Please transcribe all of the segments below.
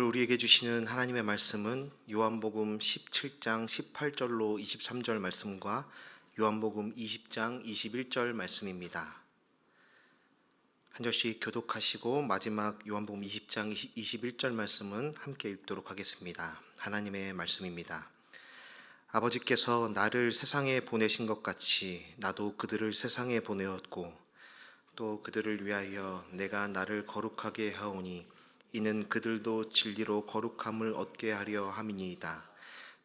우리에게 주시는 하나님의 말씀은 요한복음 17장 18절로 23절 말씀과 요한복음 20장 21절 말씀입니다. 한 절씩 교독하시고 마지막 요한복음 20장 21절 말씀은 함께 읽도록 하겠습니다. 하나님의 말씀입니다. 아버지께서 나를 세상에 보내신 것 같이 나도 그들을 세상에 보내었고 또 그들을 위하여 내가 나를 거룩하게 하오니 이는 그들도 진리로 거룩함을 얻게 하려 함이니이다.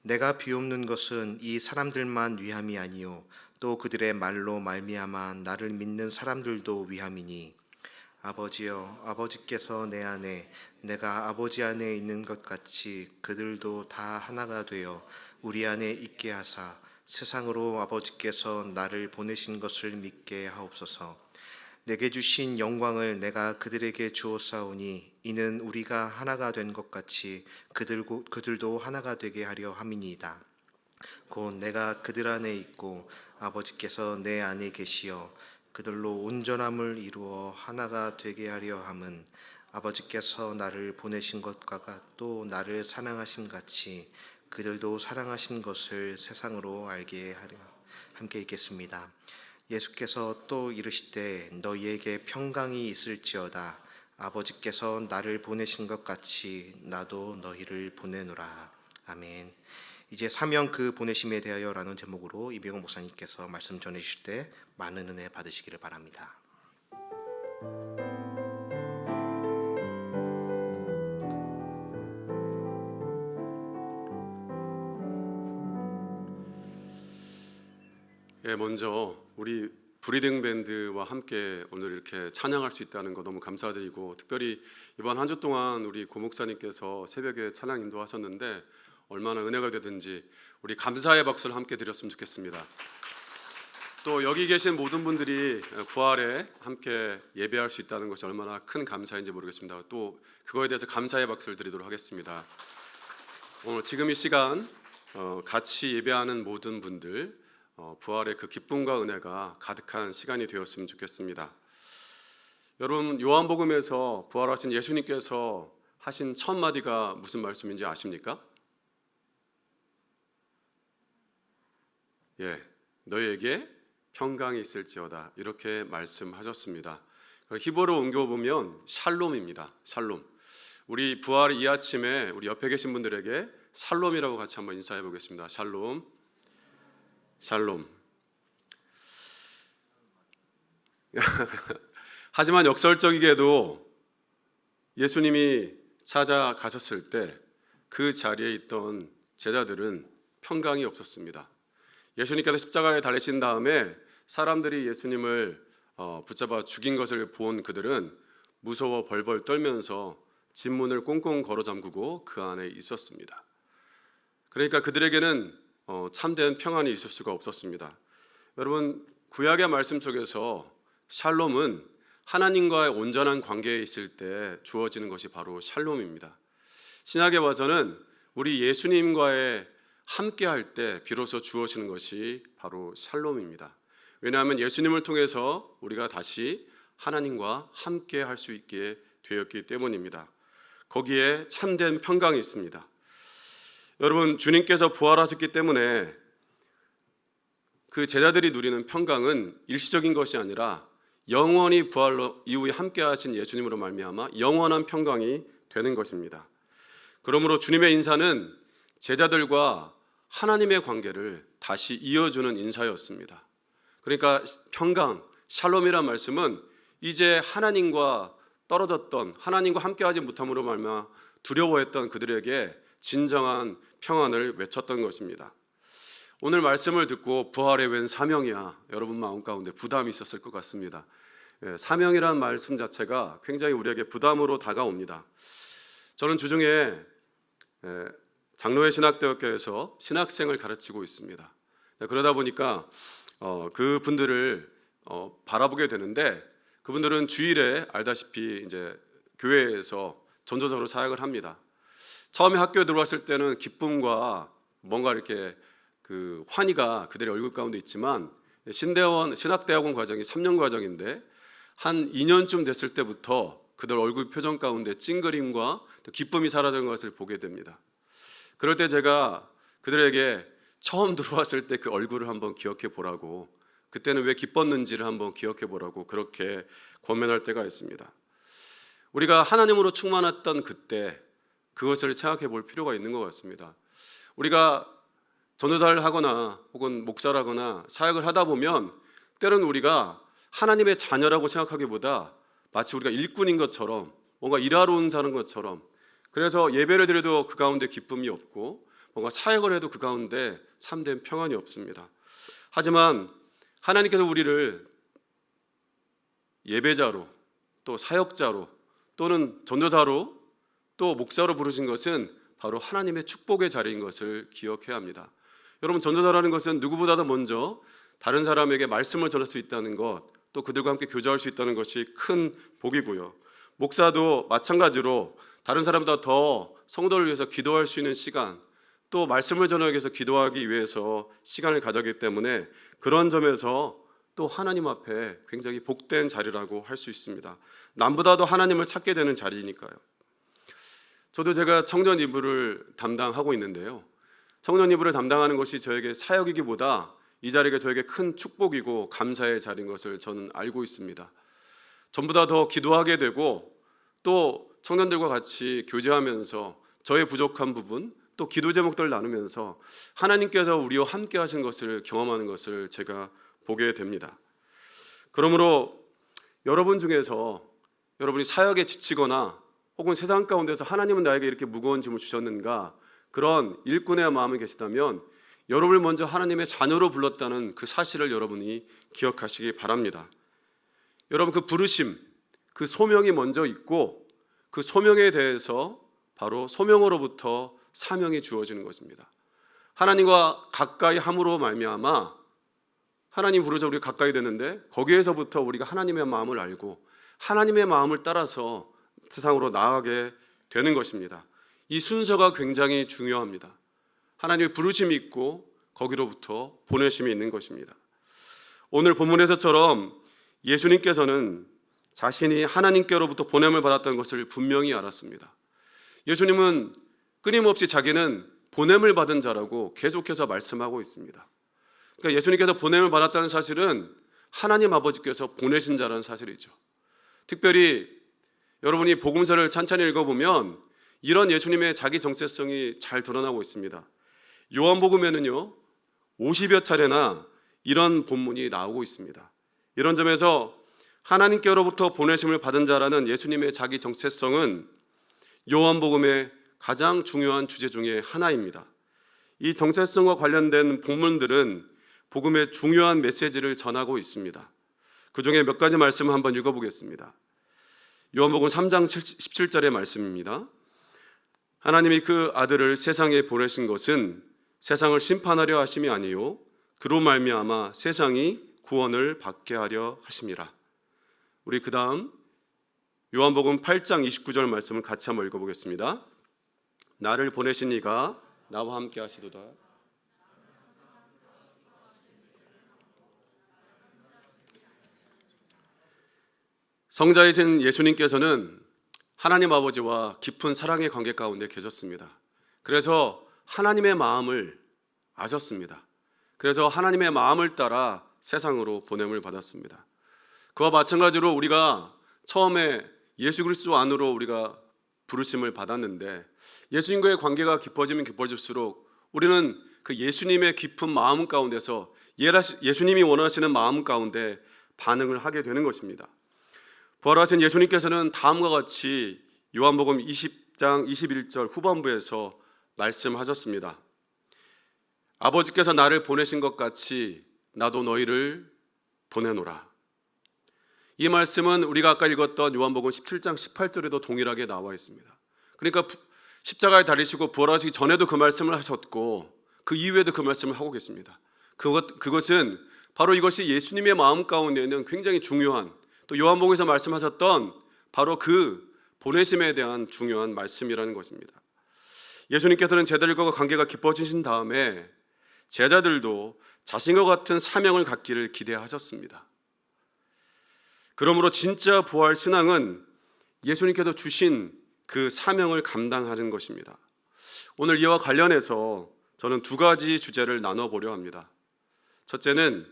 내가 비옵는 것은 이 사람들만 위함이 아니요 또 그들의 말로 말미암아 나를 믿는 사람들도 위함이니 아버지여, 아버지께서 내 안에 내가 아버지 안에 있는 것 같이 그들도 다 하나가 되어 우리 안에 있게 하사 세상으로 아버지께서 나를 보내신 것을 믿게 하옵소서. 내게 주신 영광을 내가 그들에게 주었사오니 이는 우리가 하나가 된 것 같이 그들도 하나가 되게 하려 함이니이다. 곧 내가 그들 안에 있고 아버지께서 내 안에 계시어 그들로 온전함을 이루어 하나가 되게 하려 함은 아버지께서 나를 보내신 것과 또 나를 사랑하심 같이 그들도 사랑하신 것을 세상으로 알게 하려. 함께 읽겠습니다. 예수께서 또 이르시되 너희에게 평강이 있을지어다. 아버지께서 나를 보내신 것 같이 나도 너희를 보내노라. 아멘. 이제 사명 그 보내심에 대하여라는 제목으로 이병헌 목사님께서 말씀 전해주실 때 많은 은혜 받으시기를 바랍니다. 먼저 우리 브리딩 밴드와 함께 오늘 이렇게 찬양할 수 있다는 거 너무 감사드리고, 특별히 이번 한 주 동안 우리 고 목사님께서 새벽에 찬양 인도하셨는데 얼마나 은혜가 되든지 우리 감사의 박수를 함께 드렸으면 좋겠습니다. 또 여기 계신 모든 분들이 부활에 함께 예배할 수 있다는 것이 얼마나 큰 감사인지 모르겠습니다. 또 그거에 대해서 감사의 박수를 드리도록 하겠습니다. 오늘 지금 이 시간 같이 예배하는 모든 분들 부활의 그 기쁨과 은혜가 가득한 시간이 되었으면 좋겠습니다. 여러분, 요한복음에서 부활하신 예수님께서 하신 첫 마디가 무슨 말씀인지 아십니까? 너희에게 평강이 있을지어다, 이렇게 말씀하셨습니다. 히브리어로 옮겨보면 샬롬입니다. 샬롬. 우리 부활 이 아침에 우리 옆에 계신 분들에게 샬롬이라고 같이 한번 인사해 보겠습니다. 샬롬. 샬롬. 하지만 역설적이게도 예수님이 찾아가셨을 때 그 자리에 있던 제자들은 평강이 없었습니다. 예수님께서 십자가에 달리신 다음에 사람들이 예수님을 붙잡아 죽인 것을 본 그들은 무서워 벌벌 떨면서 집문을 꽁꽁 걸어 잠그고 그 안에 있었습니다. 그러니까 그들에게는 참된 평안이 있을 수가 없었습니다. 여러분, 구약의 말씀 속에서 샬롬은 하나님과의 온전한 관계에 있을 때 주어지는 것이 바로 샬롬입니다. 신약에 와서는 우리 예수님과의 함께할 때 비로소 주어지는 것이 바로 샬롬입니다. 왜냐하면 예수님을 통해서 우리가 다시 하나님과 함께할 수 있게 되었기 때문입니다. 거기에 참된 평강이 있습니다. 여러분, 주님께서 부활하셨기 때문에 그 제자들이 누리는 평강은 일시적인 것이 아니라 영원히 부활 이후에 함께 하신 예수님으로 말미암아 영원한 평강이 되는 것입니다. 그러므로 주님의 인사는 제자들과 하나님의 관계를 다시 이어주는 인사였습니다. 그러니까 평강, 샬롬이란 말씀은 이제 하나님과 떨어졌던, 하나님과 함께하지 못함으로 말미암아 두려워했던 그들에게 진정한 평안을 외쳤던 것입니다. 오늘 말씀을 듣고 부활의 웬 사명이야, 여러분 마음 가운데 부담이 있었을 것 같습니다. 사명이라는 말씀 자체가 굉장히 우리에게 부담으로 다가옵니다. 저는 주중에 장로회 신학대학교에서 신학생을 가르치고 있습니다. 그러다 보니까 그분들을 바라보게 되는데, 그분들은 주일에 알다시피 이제 교회에서 전도적으로 사역을 합니다. 처음에 학교에 들어왔을 때는 기쁨과 뭔가 이렇게 그 환희가 그들의 얼굴 가운데 있지만, 신학대학원 과정이 3년 과정인데 한 2년쯤 됐을 때부터 그들 얼굴 표정 가운데 찡그림과 또 기쁨이 사라진 것을 보게 됩니다. 그럴 때 제가 그들에게 처음 들어왔을 때 그 얼굴을 한번 기억해 보라고, 그때는 왜 기뻤는지를 한번 기억해 보라고 그렇게 권면할 때가 있습니다. 우리가 하나님으로 충만했던 그때 그것을 생각해 볼 필요가 있는 것 같습니다. 우리가 전도사를 하거나 혹은 목사라거나 사역을 하다 보면 때로는 우리가 하나님의 자녀라고 생각하기보다 마치 우리가 일꾼인 것처럼, 뭔가 일하러 온 사는 것처럼, 그래서 예배를 드려도 그 가운데 기쁨이 없고 뭔가 사역을 해도 그 가운데 참된 평안이 없습니다. 하지만 하나님께서 우리를 예배자로, 또 사역자로, 또는 전도사로, 또 목사로 부르신 것은 바로 하나님의 축복의 자리인 것을 기억해야 합니다. 여러분, 전도사라는 것은 누구보다도 먼저 다른 사람에게 말씀을 전할 수 있다는 것, 또 그들과 함께 교제할 수 있다는 것이 큰 복이고요. 목사도 마찬가지로 다른 사람보다 더 성도를 위해서 기도할 수 있는 시간, 또 말씀을 전하기 위해서 기도하기 위해서 시간을 가졌기 때문에 그런 점에서 또 하나님 앞에 굉장히 복된 자리라고 할 수 있습니다. 남보다도 하나님을 찾게 되는 자리니까요. 저도 제가 청년 이부를 담당하고 있는데요, 청년 이부를 담당하는 것이 저에게 사역이기보다 이 자리가 저에게 큰 축복이고 감사의 자리인 것을 저는 알고 있습니다. 전보다 더 기도하게 되고, 또 청년들과 같이 교제하면서 저의 부족한 부분, 또 기도 제목들을 나누면서 하나님께서 우리와 함께 하신 것을 경험하는 것을 제가 보게 됩니다. 그러므로 여러분 중에서 여러분이 사역에 지치거나 혹은 세상 가운데서 하나님은 나에게 이렇게 무거운 짐을 주셨는가, 그런 일꾼의 마음이 계시다면 여러분을 먼저 하나님의 자녀로 불렀다는 그 사실을 여러분이 기억하시기 바랍니다. 여러분, 그 부르심, 그 소명이 먼저 있고, 그 소명에 대해서 바로 소명으로부터 사명이 주어지는 것입니다. 하나님과 가까이 함으로 말미암아 하나님 부르셔 우리가 가까이 되는데, 거기에서부터 우리가 하나님의 마음을 알고 하나님의 마음을 따라서 세상으로 나아가게 되는 것입니다. 이 순서가 굉장히 중요합니다. 하나님의 부르심이 있고 거기로부터 보내심이 있는 것입니다. 오늘 본문에서처럼 예수님께서는 자신이 하나님께로부터 보냄을 받았던 것을 분명히 알았습니다. 예수님은 끊임없이 자기는 보냄을 받은 자라고 계속해서 말씀하고 있습니다. 그러니까 예수님께서 보냄을 받았다는 사실은 하나님 아버지께서 보내신 자라는 사실이죠. 특별히 여러분이 복음서를 찬찬히 읽어보면 이런 예수님의 자기 정체성이 잘 드러나고 있습니다. 요한복음에는요 50여 차례나 이런 본문이 나오고 있습니다. 이런 점에서 하나님께로부터 보내심을 받은 자라는 예수님의 자기 정체성은 요한복음의 가장 중요한 주제 중에 하나입니다. 이 정체성과 관련된 본문들은 복음의 중요한 메시지를 전하고 있습니다. 그 중에 몇 가지 말씀을 한번 읽어보겠습니다. 요한복음 3장 17절의 말씀입니다. 하나님이 그 아들을 세상에 보내신 것은 세상을 심판하려 하심이 아니요 그로 말미암아 세상이 구원을 받게 하려 하심이라. 우리 그 다음 요한복음 8장 29절 말씀을 같이 한번 읽어보겠습니다. 나를 보내신 이가 나와 함께 하시도다. 성자이신 예수님께서는 하나님 아버지와 깊은 사랑의 관계 가운데 계셨습니다. 그래서 하나님의 마음을 아셨습니다. 그래서 하나님의 마음을 따라 세상으로 보냄을 받았습니다. 그와 마찬가지로 우리가 처음에 예수 그리스도 안으로 우리가 부르심을 받았는데, 예수님과의 관계가 깊어지면 깊어질수록 우리는 그 예수님의 깊은 마음 가운데서 예수님이 원하시는 마음 가운데 반응을 하게 되는 것입니다. 부활하신 예수님께서는 다음과 같이 요한복음 20장 21절 후반부에서 말씀하셨습니다. 아버지께서 나를 보내신 것 같이 나도 너희를 보내노라. 이 말씀은 우리가 아까 읽었던 요한복음 17장 18절에도 동일하게 나와 있습니다. 그러니까 십자가에 달리시고 부활하시기 전에도 그 말씀을 하셨고 그 이후에도 그 말씀을 하고 계십니다. 그것은 바로 이것이 예수님의 마음 가운데는 굉장히 중요한, 또 요한복음에서 말씀하셨던 바로 그 보내심에 대한 중요한 말씀이라는 것입니다. 예수님께서는 제자들과 관계가 깊어지신 다음에 제자들도 자신과 같은 사명을 갖기를 기대하셨습니다. 그러므로 진짜 부활 신앙은 예수님께서 주신 그 사명을 감당하는 것입니다. 오늘 이와 관련해서 저는 두 가지 주제를 나눠보려 합니다. 첫째는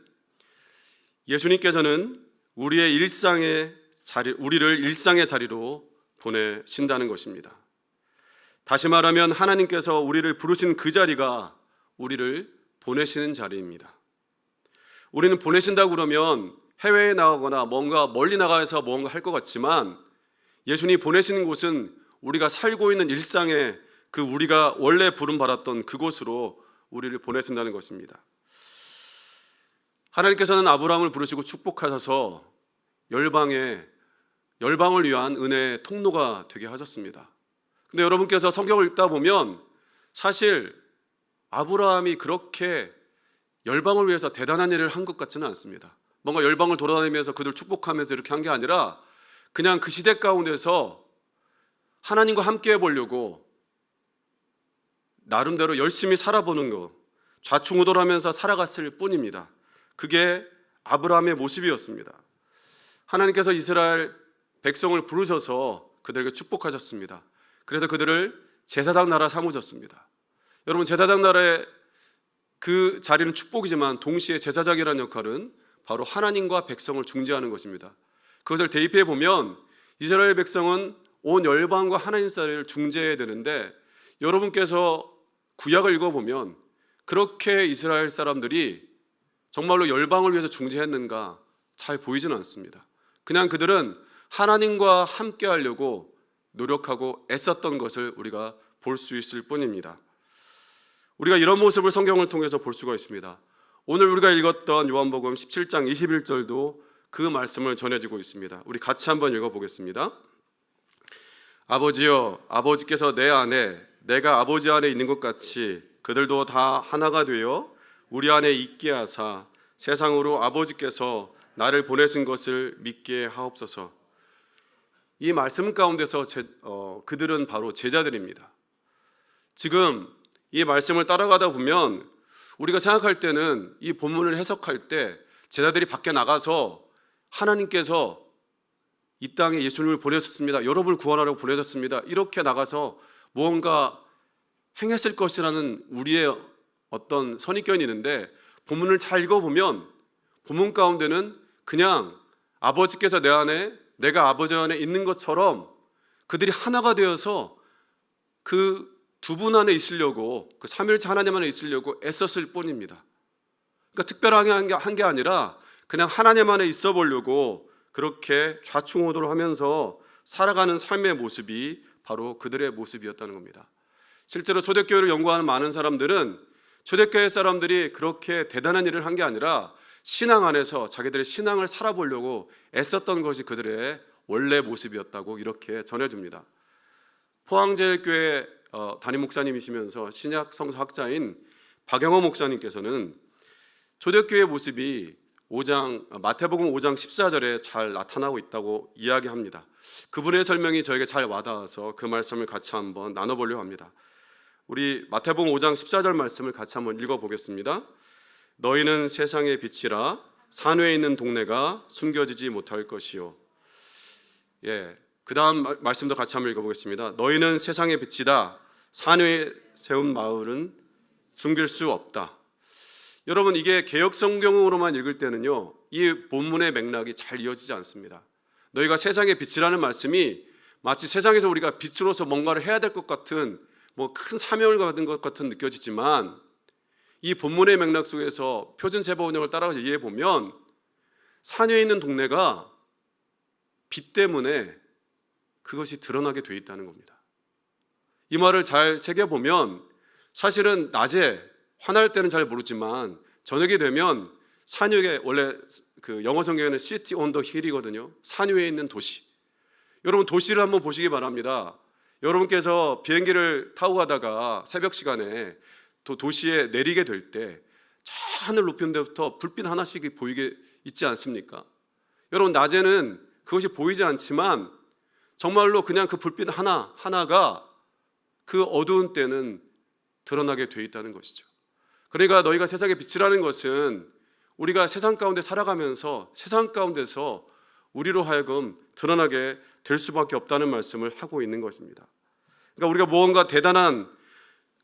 예수님께서는 우리를 일상의 자리로 보내신다는 것입니다. 다시 말하면 하나님께서 우리를 부르신 그 자리가 우리를 보내시는 자리입니다. 우리는 보내신다고 그러면 해외에 나가거나 뭔가 멀리 나가서 뭔가 할 것 같지만, 예수님이 보내시는 곳은 우리가 살고 있는 일상의 그 우리가 원래 부름받았던 그곳으로 우리를 보내신다는 것입니다. 하나님께서는 아브라함을 부르시고 축복하셔서 열방을 위한 은혜의 통로가 되게 하셨습니다. 근데 여러분께서 성경을 읽다 보면 사실 아브라함이 그렇게 열방을 위해서 대단한 일을 한 것 같지는 않습니다. 뭔가 열방을 돌아다니면서 그들 축복하면서 이렇게 한 게 아니라 그냥 그 시대 가운데서 하나님과 함께 해보려고 나름대로 열심히 살아보는 것, 좌충우돌하면서 살아갔을 뿐입니다. 그게 아브라함의 모습이었습니다. 하나님께서 이스라엘 백성을 부르셔서 그들에게 축복하셨습니다. 그래서 그들을 제사장 나라 삼으셨습니다. 여러분, 제사장 나라의 그 자리는 축복이지만 동시에 제사장이라는 역할은 바로 하나님과 백성을 중재하는 것입니다. 그것을 대입해 보면 이스라엘 백성은 온 열방과 하나님 사이를 중재해야 되는데, 여러분께서 구약을 읽어보면 그렇게 이스라엘 사람들이 정말로 열방을 위해서 중재했는가 잘 보이지는 않습니다. 그냥 그들은 하나님과 함께 하려고 노력하고 애썼던 것을 우리가 볼 수 있을 뿐입니다. 우리가 이런 모습을 성경을 통해서 볼 수가 있습니다. 오늘 우리가 읽었던 요한복음 17장 21절도 그 말씀을 전해지고 있습니다. 우리 같이 한번 읽어보겠습니다. 아버지여, 아버지께서 내 안에 내가 아버지 안에 있는 것 같이 그들도 다 하나가 되어 우리 안에 있게 하사 세상으로 아버지께서 나를 보내신 것을 믿게 하옵소서. 이 말씀 가운데서 그들은 바로 제자들입니다. 지금 이 말씀을 따라가다 보면 우리가 생각할 때는 이 본문을 해석할 때 제자들이 밖에 나가서 하나님께서 이 땅에 예수님을 보내셨습니다, 여러분을 구원하려고 보내셨습니다, 이렇게 나가서 무언가 행했을 것이라는 우리의 어떤 선입견이 있는데, 본문을 잘 읽어보면 본문 가운데는 그냥 아버지께서 내 안에 내가 아버지 안에 있는 것처럼 그들이 하나가 되어서 그 두 분 안에 있으려고, 그 삼위일체 하나님 안에 있으려고 애썼을 뿐입니다. 그러니까 특별하게 한 게 아니라 그냥 하나님 안에 있어 보려고 그렇게 좌충우돌 하면서 살아가는 삶의 모습이 바로 그들의 모습이었다는 겁니다. 실제로 초대교회를 연구하는 많은 사람들은 초대교회 사람들이 그렇게 대단한 일을 한 게 아니라 신앙 안에서 자기들의 신앙을 살아보려고 애썼던 것이 그들의 원래 모습이었다고 이렇게 전해줍니다. 포항제일교회 담임 목사님이시면서 신약 성서학자인 박영호 목사님께서는 초대교회의 모습이 마태복음 5장 14절에 잘 나타나고 있다고 이야기합니다. 그분의 설명이 저에게 잘 와닿아서 그 말씀을 같이 한번 나눠보려고 합니다. 우리 마태복음 5장 14절 말씀을 같이 한번 읽어보겠습니다. 너희는 세상의 빛이라 산 위에 있는 동네가 숨겨지지 못할 것이요. 그 다음 말씀도 같이 한번 읽어보겠습니다. 너희는 세상의 빛이다. 산 위에 세운 마을은 숨길 수 없다. 여러분, 이게 개역 성경으로만 읽을 때는요, 이 본문의 맥락이 잘 이어지지 않습니다. 너희가 세상의 빛이라는 말씀이 마치 세상에서 우리가 빛으로서 뭔가를 해야 될 것 같은 큰 사명을 받은 것 같은 느껴지지만, 이 본문의 맥락 속에서 표준 세번 운영을 따라가서 이해해 보면 산 위에 있는 동네가 빛 때문에 그것이 드러나게 돼 있다는 겁니다. 이 말을 잘 새겨보면 사실은 낮에 화날 때는 잘 모르지만 저녁이 되면 산 위에, 원래 그 영어 성경에는 City on the Hill이거든요. 산 위에 있는 도시. 여러분, 도시를 한번 보시기 바랍니다. 여러분께서 비행기를 타고 가다가 새벽 시간에 또 도시에 내리게 될 때 저 하늘 높은 데부터 불빛 하나씩 보이게 있지 않습니까? 여러분, 낮에는 그것이 보이지 않지만 정말로 그냥 그 불빛 하나가 그 어두운 때는 드러나게 돼 있다는 것이죠. 그러니까 너희가 세상의 빛이라는 것은 우리가 세상 가운데 살아가면서 세상 가운데서 우리로 하여금 드러나게 될 수밖에 없다는 말씀을 하고 있는 것입니다. 그러니까 우리가 무언가 대단한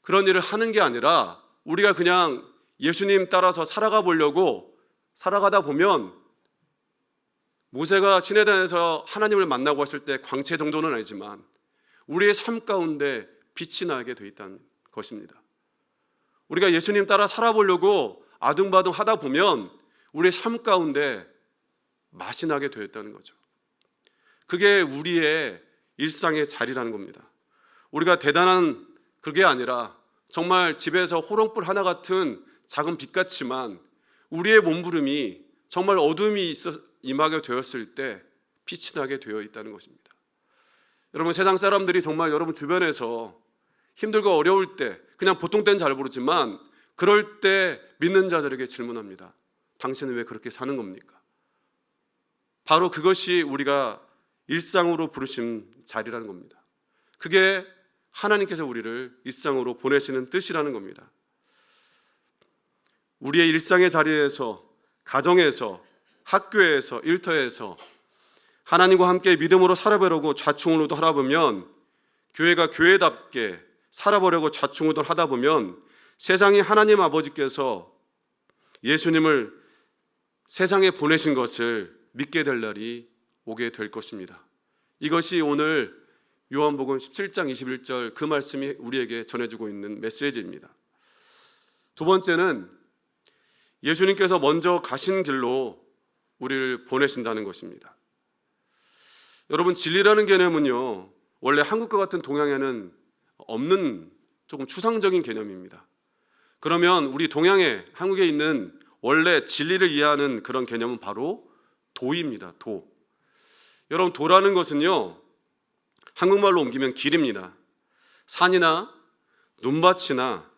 그런 일을 하는 게 아니라 우리가 그냥 예수님 따라서 살아가 보려고 살아가다 보면 모세가 시내단에서 하나님을 만나고 왔을 때 광채 정도는 아니지만 우리의 삶 가운데 빛이 나게 돼 있다는 것입니다. 우리가 예수님 따라 살아보려고 아둥바둥 하다 보면 우리의 삶 가운데 맛이 나게 되었다는 거죠. 그게 우리의 일상의 자리라는 겁니다. 우리가 대단한 그게 아니라 정말 집에서 호롱불 하나 같은 작은 빛 같지만 우리의 몸부림이 정말 어둠이 임하게 되었을 때 빛이 나게 되어 있다는 것입니다. 여러분, 세상 사람들이 정말 여러분 주변에서 힘들고 어려울 때 그냥 보통 때는 잘 모르지만 그럴 때 믿는 자들에게 질문합니다. 당신은 왜 그렇게 사는 겁니까? 바로 그것이 우리가 일상으로 부르신 자리라는 겁니다. 그게 하나님께서 우리를 일상으로 보내시는 뜻이라는 겁니다. 우리의 일상의 자리에서, 가정에서, 학교에서, 일터에서 하나님과 함께 믿음으로 살아보려고 좌충우돌 하다 보면, 교회가 교회답게 살아보려고 좌충우돌 하다 보면 세상에 하나님 아버지께서 예수님을 세상에 보내신 것을 믿게 될 날이 오게 될 것입니다. 이것이 오늘 요한복음 17장 21절 그 말씀이 우리에게 전해주고 있는 메시지입니다. 두 번째는 예수님께서 먼저 가신 길로 우리를 보내신다는 것입니다. 여러분, 진리라는 개념은요, 원래 한국과 같은 동양에는 없는 조금 추상적인 개념입니다. 그러면 우리 동양에, 한국에 있는 원래 진리를 이해하는 그런 개념은 바로 도입니다. 도. 여러분, 도라는 것은요, 한국말로 옮기면 길입니다. 산이나 눈밭이나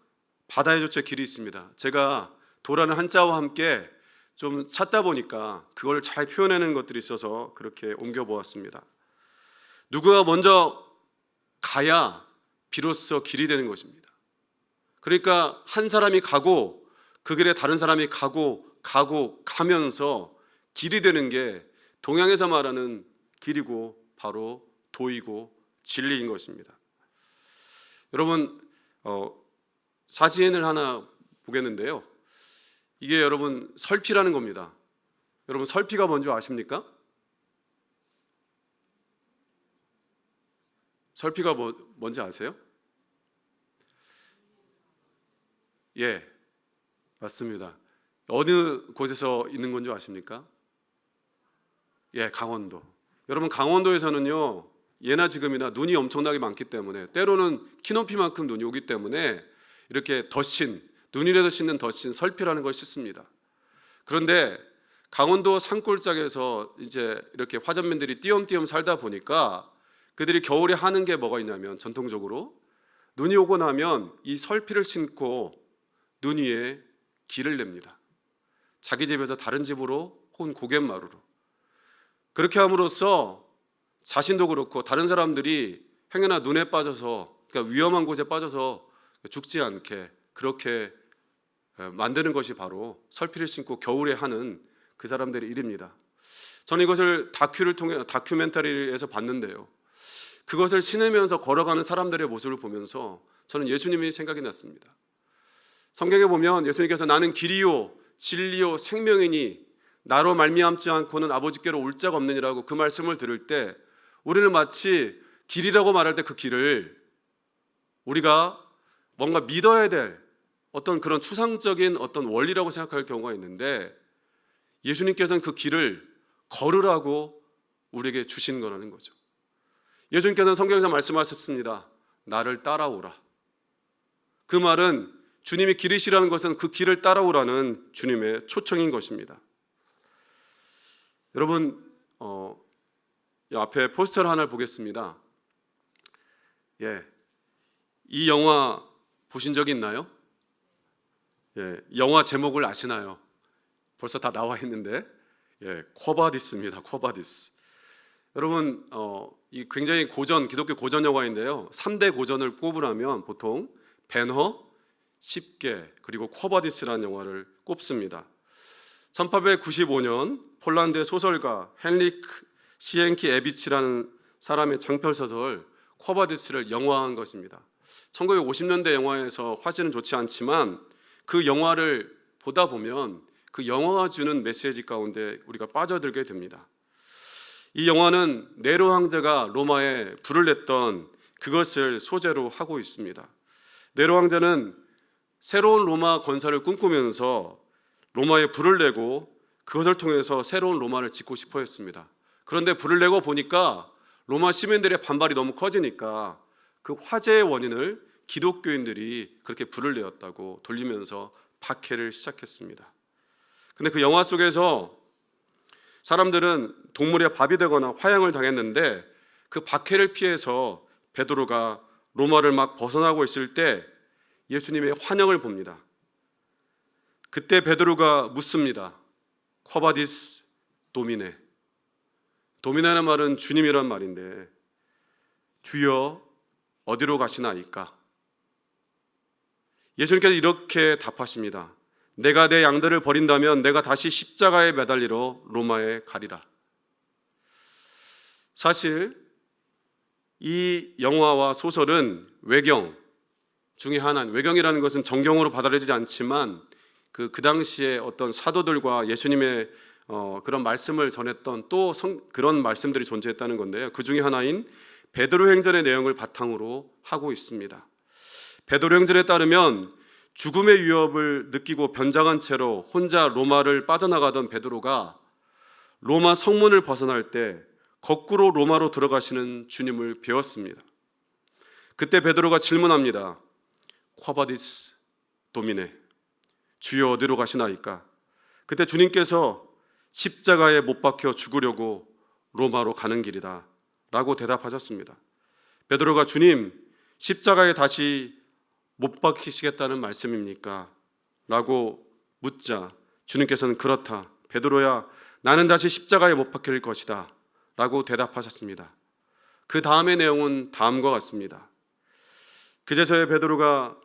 바다에 조차 길이 있습니다. 제가 도라는 한자와 함께 좀 찾다 보니까 그걸 잘 표현하는 것들이 있어서 그렇게 옮겨보았습니다. 누구가 먼저 가야 비로소 길이 되는 것입니다. 그러니까 한 사람이 가고 그 길에 다른 사람이 가면서 길이 되는 게 동양에서 말하는 길이고 바로 도이고 진리인 것입니다. 여러분, 사진을 하나 보겠는데요. 이게 여러분 설피라는 겁니다. 여러분, 설피가 뭔지 아십니까? 설피가 뭔지 아세요? 예, 맞습니다. 어느 곳에서 있는 건지 아십니까? 예, 강원도. 여러분, 강원도에서는요, 예나 지금이나 눈이 엄청나게 많기 때문에, 때로는 키높이만큼 눈이 오기 때문에 이렇게 덧신, 눈이라도 씻는 덧신, 설피라는 걸 씻습니다. 그런데 강원도 산골짜기에서 이제 이렇게 화전민들이 띄엄띄엄 살다 보니까 그들이 겨울에 하는 게 뭐가 있냐면, 전통적으로 눈이 오고 나면 이 설피를 신고 눈 위에 길을 냅니다. 자기 집에서 다른 집으로 혹은 고갯마루로. 그렇게 함으로써 자신도 그렇고 다른 사람들이 행여나 눈에 빠져서, 그러니까 위험한 곳에 빠져서 죽지 않게 그렇게 만드는 것이 바로 설피를 신고 겨울에 하는 그 사람들의 일입니다. 저는 이것을 다큐멘터리에서 봤는데요, 그것을 신으면서 걸어가는 사람들의 모습을 보면서 저는 예수님이 생각이 났습니다. 성경에 보면 예수님께서 나는 길이요 진리요 생명이니 나로 말미암지 않고는 아버지께로 올 자가 없느니라고 그 말씀을 들을 때 우리는 마치 길이라고 말할 때 그 길을 우리가 뭔가 믿어야 될 어떤 그런 추상적인 어떤 원리라고 생각할 경우가 있는데, 예수님께서는 그 길을 걸으라고 우리에게 주신 거라는 거죠. 예수님께서는 성경에서 말씀하셨습니다. 나를 따라오라. 그 말은 주님이 길이시라는 것은 그 길을 따라오라는 주님의 초청인 것입니다. 여러분, 이 앞에 포스터를 하나 보겠습니다. 예, 이 영화 보신 적 있나요? 예, 영화 제목을 아시나요? 벌써 다 나와 있는데, 예, 쿼바디스입니다. 쿼바디스. 여러분, 이 굉장히 기독교 고전 영화인데요. 3대 고전을 꼽으라면 보통 벤허, 십계, 그리고 쿼바디스라는 영화를 꼽습니다. 1895년 폴란드의 소설가 헨리크 시엔키에비치라는 사람의 장편 소설 쿼바디스를 영화한 것입니다. 1950년대 영화에서 화질은 좋지 않지만 그 영화를 보다 보면 그 영화가 주는 메시지 가운데 우리가 빠져들게 됩니다. 이 영화는 네로 황제가 로마에 불을 냈던 그것을 소재로 하고 있습니다. 네로 황제는 새로운 로마 건설을 꿈꾸면서 로마에 불을 내고 그것을 통해서 새로운 로마를 짓고 싶어 했습니다. 그런데 불을 내고 보니까 로마 시민들의 반발이 너무 커지니까 그 화재의 원인을 기독교인들이 그렇게 불을 내었다고 돌리면서 박해를 시작했습니다. 근데 그 영화 속에서 사람들은 동물의 밥이 되거나 화형을 당했는데 그 박해를 피해서 베드로가 로마를 막 벗어나고 있을 때 예수님의 환영을 봅니다. 그때 베드로가 묻습니다. 쿼바디스 도미네. 도미네라는 말은 주님이란 말인데 주여 어디로 가시나이까? 예수님께서 이렇게 답하십니다. 내가 내 양들을 버린다면 내가 다시 십자가에 매달리러 로마에 가리라. 사실 이 영화와 소설은 외경 중에 하나는, 외경이라는 것은 정경으로 받아들여지지 않지만 그 당시에 어떤 사도들과 예수님의 그런 말씀을 전했던 또 그런 말씀들이 존재했다는 건데요. 그 중에 하나인 베드로 행전의 내용을 바탕으로 하고 있습니다. 베드로 행전에 따르면 죽음의 위협을 느끼고 변장한 채로 혼자 로마를 빠져나가던 베드로가 로마 성문을 벗어날 때 거꾸로 로마로 들어가시는 주님을 배웠습니다. 그때 베드로가 질문합니다. 쿼바디스 도미네, 주여 어디로 가시나이까? 그때 주님께서 십자가에 못 박혀 죽으려고 로마로 가는 길이다 라고 대답하셨습니다. 베드로가 주님, 십자가에 다시 못 박히시겠다는 말씀입니까? 라고 묻자 주님께서는 그렇다, 베드로야, 나는 다시 십자가에 못 박힐 것이다 라고 대답하셨습니다. 그 다음의 내용은 다음과 같습니다. 그제서야 베드로가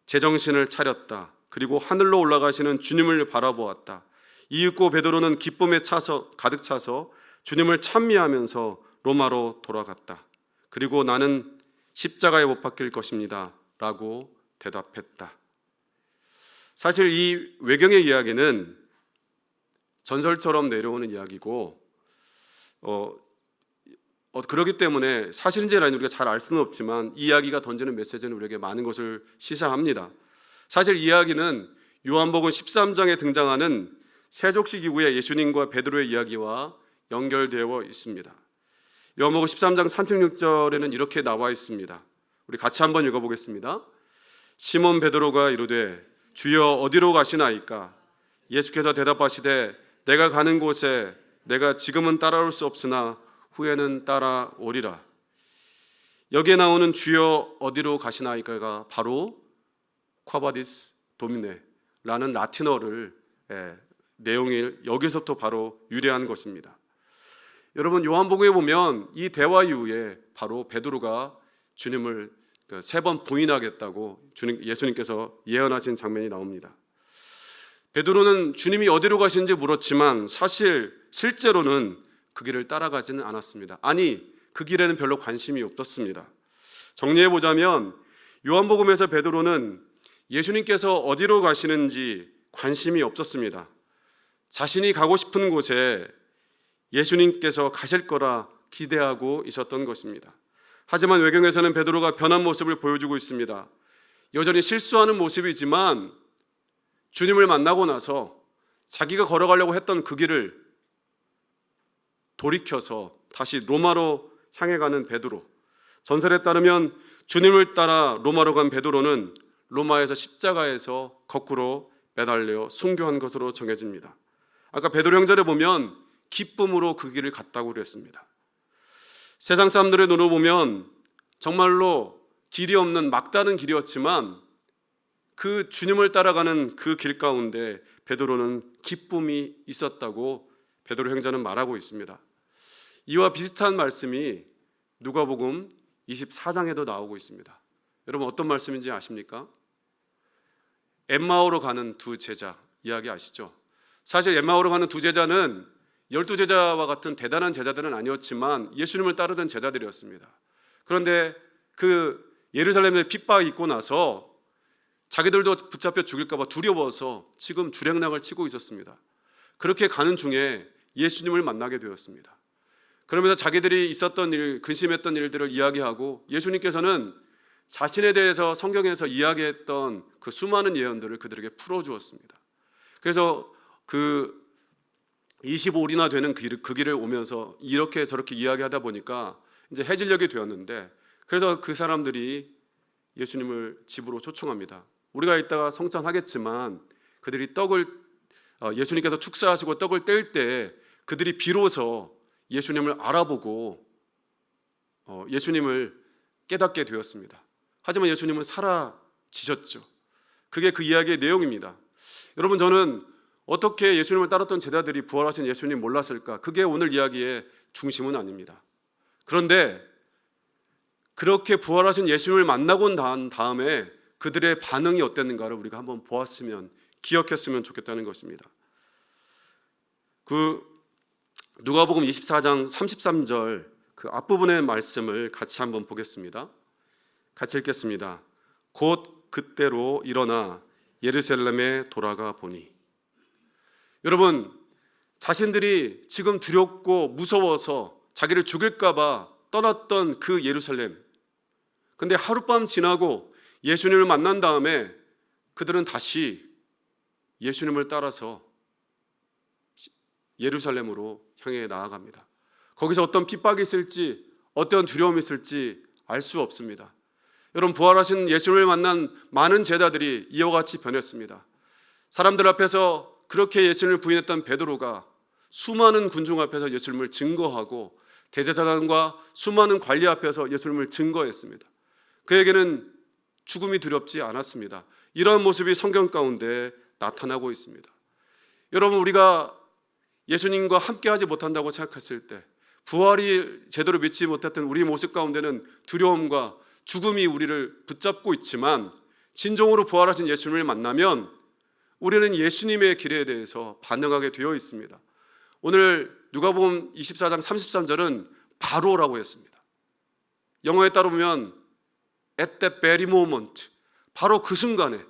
제정신을 차렸다. 그리고 하늘로 올라가시는 주님을 바라보았다. 이윽고 베드로는 기쁨에 가득 차서 주님을 찬미하면서 로마로 돌아갔다. 그리고 나는 십자가에 못 박힐 것입니다 라고 대답했다. 사실 이 외경의 이야기는 전설처럼 내려오는 이야기고 그렇기 때문에 사실인지 아닌지 우리가 잘 알 수는 없지만 이 이야기가 던지는 메시지는 우리에게 많은 것을 시사합니다. 사실 이 이야기는 요한복음 13장에 등장하는 세족식 이후에 예수님과 베드로의 이야기와 연결되어 있습니다. 요한복음 13장 36절에는 이렇게 나와 있습니다. 우리 같이 한번 읽어보겠습니다. 시몬 베드로가 이르되 주여 어디로 가시나이까? 예수께서 대답하시되 내가 가는 곳에 내가 지금은 따라올 수 없으나 후에는 따라오리라. 여기에 나오는 주여 어디로 가시나이까가 바로 쿼바디스 도미네라는 라틴어를 내용이 여기서부터 바로 유래한 것입니다. 여러분, 요한복음에 보면 이 대화 이후에 바로 베드로가 주님을 3번 부인하겠다고 예수님께서 예언하신 장면이 나옵니다. 베드로는 주님이 어디로 가시는지 물었지만 사실 실제로는 그 길을 따라가지는 않았습니다. 아니, 그 길에는 별로 관심이 없었습니다. 정리해보자면 요한복음에서 베드로는 예수님께서 어디로 가시는지 관심이 없었습니다. 자신이 가고 싶은 곳에 예수님께서 가실 거라 기대하고 있었던 것입니다. 하지만 외경에서는 베드로가 변한 모습을 보여주고 있습니다. 여전히 실수하는 모습이지만 주님을 만나고 나서 자기가 걸어가려고 했던 그 길을 돌이켜서 다시 로마로 향해 가는 베드로. 전설에 따르면 주님을 따라 로마로 간 베드로는 로마에서 십자가에서 거꾸로 매달려 순교한 것으로 정해집니다. 아까 베드로 형제를 보면 기쁨으로 그 길을 갔다고 그랬습니다. 세상 사람들의 눈으로 보면 정말로 길이 없는 막다른 길이었지만 그 주님을 따라가는 그 길 가운데 베드로는 기쁨이 있었다고 베드로 형제는 말하고 있습니다. 이와 비슷한 말씀이 누가복음 24장에도 나오고 있습니다. 여러분, 어떤 말씀인지 아십니까? 엠마오로 가는 두 제자 이야기 아시죠? 사실 엠마오로 가는 두 제자는 12제자와 같은 대단한 제자들은 아니었지만 예수님을 따르던 제자들이었습니다. 그런데 그 예루살렘에 핍박이 있고 나서 자기들도 붙잡혀 죽일까 봐 두려워서 지금 주량락을 치고 있었습니다. 그렇게 가는 중에 예수님을 만나게 되었습니다. 그러면서 자기들이 있었던 일, 근심했던 일들을 이야기하고 예수님께서는 자신에 대해서 성경에서 이야기했던 그 수많은 예언들을 그들에게 풀어주었습니다. 그래서 그 25일이나 되는 그 길을 오면서 이렇게 저렇게 이야기하다 보니까 이제 해질녘이 되었는데, 그래서 그 사람들이 예수님을 집으로 초청합니다. 우리가 이따가 성찬하겠지만 그들이 예수님께서 축사하시고 떡을 뗄 때 그들이 비로소 예수님을 알아보고 예수님을 깨닫게 되었습니다. 하지만 예수님은 사라지셨죠. 그게 그 이야기의 내용입니다. 여러분, 저는 어떻게 예수님을 따랐던 제자들이 부활하신 예수님 몰랐을까? 그게 오늘 이야기의 중심은 아닙니다. 그런데 그렇게 부활하신 예수님을 만나고 난 다음에 그들의 반응이 어땠는가를 우리가 한번 보았으면, 기억했으면 좋겠다는 것입니다. 그 누가복음 24장 33절 그 앞부분의 말씀을 같이 한번 보겠습니다. 같이 읽겠습니다. 곧 그때로 일어나 예루살렘에 돌아가 보니. 여러분, 자신들이 지금 두렵고 무서워서 자기를 죽일까 봐 떠났던 그 예루살렘, 근데 하룻밤 지나고 예수님을 만난 다음에 그들은 다시 예수님을 따라서 예루살렘으로 향해 나아갑니다. 거기서 어떤 핍박이 있을지, 어떤 두려움이 있을지 알 수 없습니다. 여러분, 부활하신 예수님을 만난 많은 제자들이 이와 같이 변했습니다. 사람들 앞에서 그렇게 예수님을 부인했던 베드로가 수많은 군중 앞에서 예수님을 증거하고 대제사장과 수많은 관리 앞에서 예수님을 증거했습니다. 그에게는 죽음이 두렵지 않았습니다. 이런 모습이 성경 가운데 나타나고 있습니다. 여러분, 우리가 예수님과 함께하지 못한다고 생각했을 때, 부활이 제대로 믿지 못했던 우리 모습 가운데는 두려움과 죽음이 우리를 붙잡고 있지만, 진정으로 부활하신 예수님을 만나면 우리는 예수님의 길에 대해서 반응하게 되어 있습니다. 오늘 누가복음 24장 33절은 바로라고 했습니다. 영어에 따르면 at that very moment, 바로 그 순간에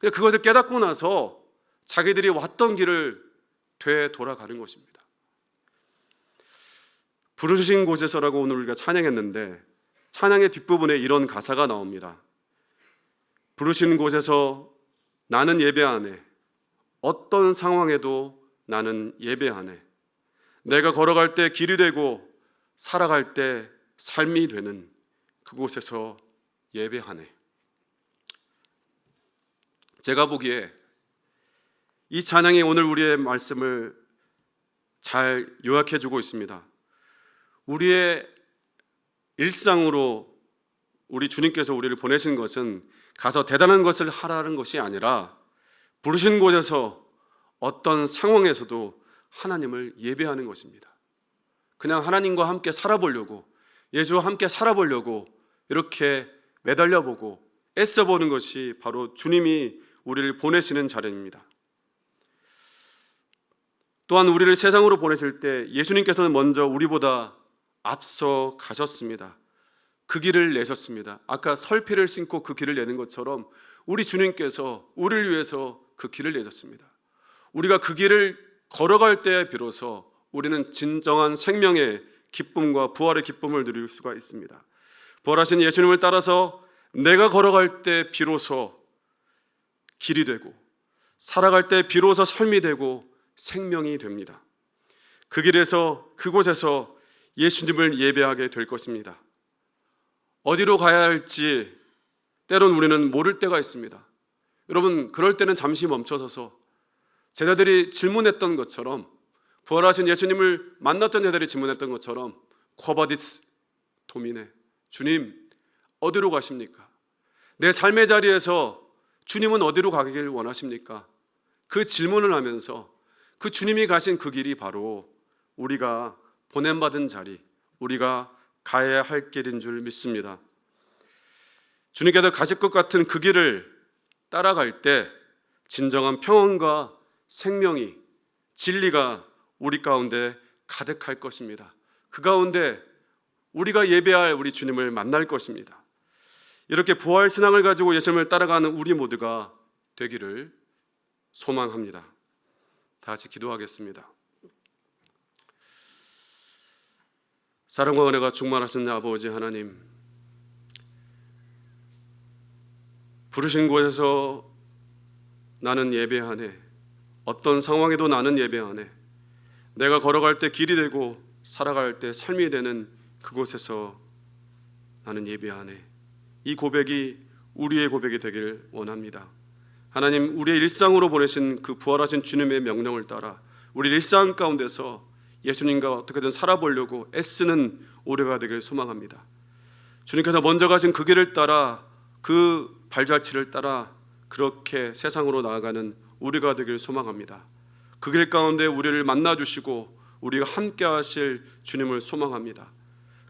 그것을 깨닫고 나서 자기들이 왔던 길을 되돌아가는 것입니다. 부르신 곳에서라고 오늘 우리가 찬양했는데, 찬양의 뒷부분에 이런 가사가 나옵니다. 부르신 곳에서 나는 예배하네, 어떤 상황에도 나는 예배하네, 내가 걸어갈 때 길이 되고 살아갈 때 삶이 되는 그곳에서 예배하네. 제가 보기에 이 찬양이 오늘 우리의 말씀을 잘 요약해 주고 있습니다. 우리의 일상으로 우리 주님께서 우리를 보내신 것은 가서 대단한 것을 하라는 것이 아니라 부르신 곳에서 어떤 상황에서도 하나님을 예배하는 것입니다. 그냥 하나님과 함께 살아보려고, 예수와 함께 살아보려고 이렇게 매달려보고 애써보는 것이 바로 주님이 우리를 보내시는 자리입니다. 또한 우리를 세상으로 보내실 때 예수님께서는 먼저 우리보다 앞서 가셨습니다. 그 길을 내셨습니다. 아까 설피를 신고 그 길을 내는 것처럼 우리 주님께서 우리를 위해서 그 길을 내셨습니다. 우리가 그 길을 걸어갈 때 비로소 우리는 진정한 생명의 기쁨과 부활의 기쁨을 누릴 수가 있습니다. 부활하신 예수님을 따라서 내가 걸어갈 때 비로소 길이 되고, 살아갈 때 비로소 삶이 되고 생명이 됩니다. 그 길에서, 그곳에서 예수님을 예배하게 될 것입니다. 어디로 가야 할지 때론 우리는 모를 때가 있습니다. 여러분, 그럴 때는 잠시 멈춰서서 제자들이 질문했던 것처럼, 부활하신 예수님을 만났던 제자들이 질문했던 것처럼, 쿼바디스 도미네, 주님 어디로 가십니까? 내 삶의 자리에서 주님은 어디로 가기를 원하십니까? 그 질문을 하면서 그 주님이 가신 그 길이 바로 우리가 보냄받은 자리, 우리가 가야 할 길인 줄 믿습니다. 주님께서 가실 것 같은 그 길을 따라갈 때 진정한 평안과 생명이 진리가 우리 가운데 가득할 것입니다. 그 가운데 우리가 예배할 우리 주님을 만날 것입니다. 이렇게 부활 신앙을 가지고 예수님을 따라가는 우리 모두가 되기를 소망합니다. 다 같이 기도하겠습니다. 사랑과 은혜가 충만하신 아버지 하나님, 부르신 곳에서 나는 예배하네, 어떤 상황에도 나는 예배하네, 내가 걸어갈 때 길이 되고 살아갈 때 삶이 되는 그곳에서 나는 예배하네. 이 고백이 우리의 고백이 되길 원합니다. 하나님, 우리의 일상으로 보내신 그 부활하신 주님의 명령을 따라 우리 일상 가운데서 예수님과 어떻게든 살아보려고 애쓰는 올해가 되길 소망합니다. 주님께서 먼저 가신 그 길을 따라, 그 발자취를 따라 그렇게 세상으로 나아가는 우리가 되길 소망합니다. 그 길 가운데 우리를 만나주시고 우리가 함께 하실 주님을 소망합니다.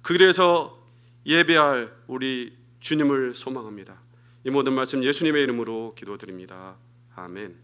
그 길에서 예배할 우리 주님을 소망합니다. 이 모든 말씀 예수님의 이름으로 기도드립니다. 아멘.